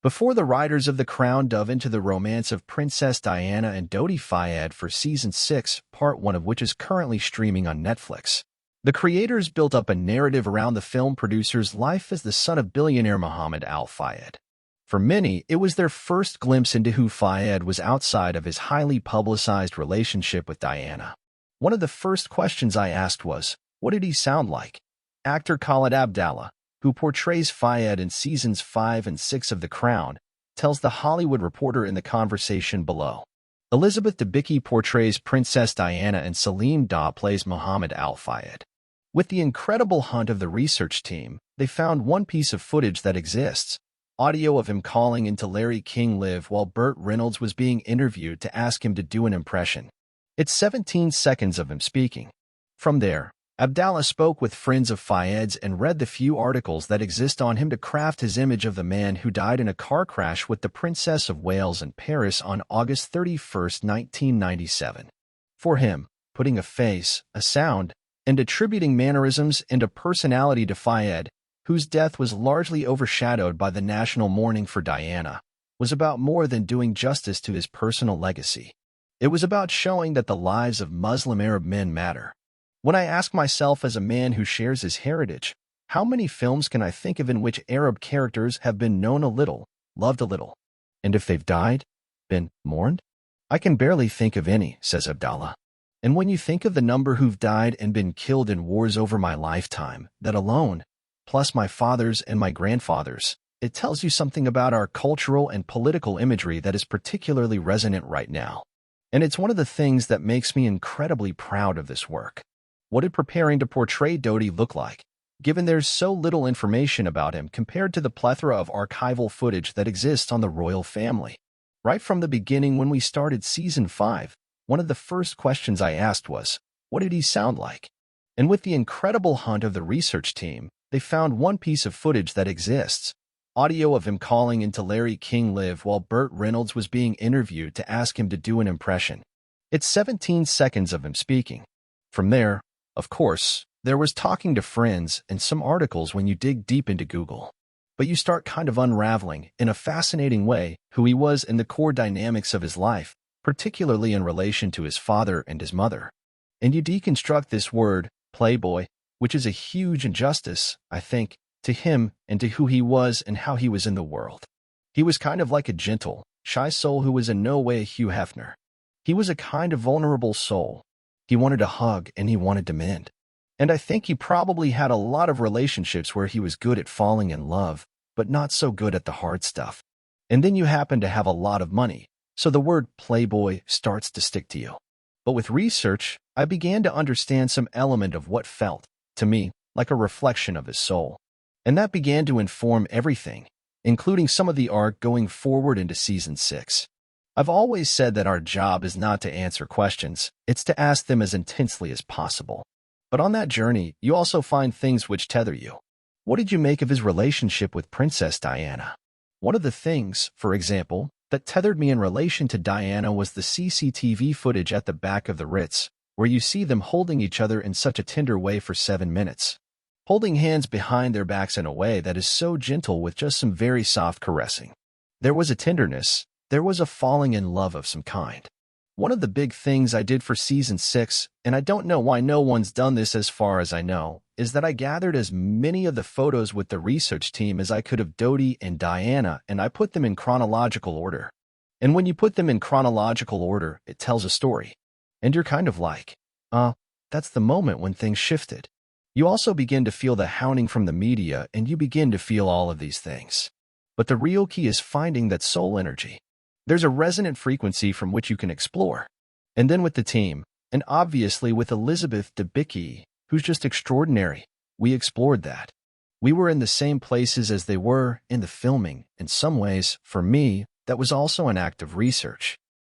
Before the writers of The Crown dove into the romance of Princess Diana and Dodi Fayed for Season 6, Part 1 of which is currently streaming on Netflix, the creators built up a narrative around the film producer's life as the son of billionaire Mohamed Al-Fayed. For many, it was their first glimpse into who Fayed was outside of his highly publicized relationship with Diana. One of the first questions I asked was, what did he sound like? Actor Khalid Abdalla, who portrays Fayed in Seasons 5 and 6 of The Crown, tells The Hollywood Reporter in the conversation below. Elizabeth Debicki portrays Princess Diana and Salim plays Mohamed Al-Fayed. With the incredible hunt of the research team, they found one piece of footage that exists, audio of him calling into Larry King Live while Burt Reynolds was being interviewed to ask him to do an impression. It's 17 seconds of him speaking. From there, Abdalla spoke with friends of Fayed's and read the few articles that exist on him to craft his image of the man who died in a car crash with the Princess of Wales in Paris on August 31, 1997. For him, putting a face, a sound, and attributing mannerisms and a personality to Fayed, whose death was largely overshadowed by the national mourning for Diana, was about more than doing justice to his personal legacy. It was about showing that the lives of Muslim Arab men matter. When I ask myself as a man who shares his heritage, how many films can I think of in which Arab characters have been known a little, loved a little, and if they've died, been mourned? I can barely think of any, says Abdalla. And when you think of the number who've died and been killed in wars over my lifetime, that alone, plus my father's and my grandfather's, it tells you something about our cultural and political imagery that is particularly resonant right now. And it's one of the things that makes me incredibly proud of this work. What did preparing to portray Dodi look like, given there's so little information about him compared to the plethora of archival footage that exists on the royal family? Right from the beginning when we started Season 5, one of the first questions I asked was, what did he sound like? And with the incredible hunt of the research team, they found one piece of footage that exists, audio of him calling into Larry King Live while Burt Reynolds was being interviewed to ask him to do an impression. It's 17 seconds of him speaking. From there, of course, there was talking to friends and some articles when you dig deep into Google. But you start kind of unraveling, in a fascinating way, who he was and the core dynamics of his life, particularly in relation to his father and his mother. And you deconstruct this word, playboy, which is a huge injustice, I think, to him and to who he was and how he was in the world. He was kind of like a gentle, shy soul who was in no way a Hugh Hefner. He was a kind of vulnerable soul. He wanted to hug and he wanted to mend. And I think he probably had a lot of relationships where he was good at falling in love, but not so good at the hard stuff. And then you happen to have a lot of money, so the word playboy starts to stick to you. But with research, I began to understand some element of what felt, to me, like a reflection of his soul. And that began to inform everything, including some of the arc going forward into Season 6. I've always said that our job is not to answer questions, it's to ask them as intensely as possible. But on that journey, you also find things which tether you. What did you make of his relationship with Princess Diana? One of the things, for example, that tethered me in relation to Diana was the CCTV footage at the back of the Ritz, where you see them holding each other in such a tender way for 7 minutes. Holding hands behind their backs in a way that is so gentle with just some very soft caressing. There was a tenderness. There was a falling in love of some kind. One of the big things I did for Season 6, and I don't know why no one's done this as far as I know, is that I gathered as many of the photos with the research team as I could of Dodi and Diana, and I put them in chronological order. And when you put them in chronological order, it tells a story. And you're kind of like, that's the moment when things shifted. You also begin to feel the hounding from the media, and you begin to feel all of these things. But the real key is finding that soul energy. There's a resonant frequency from which you can explore. And then with the team, and obviously with Elizabeth Debicki, who's just extraordinary, we explored that. We were in the same places as they were in the filming. In some ways, for me, that was also an act of research.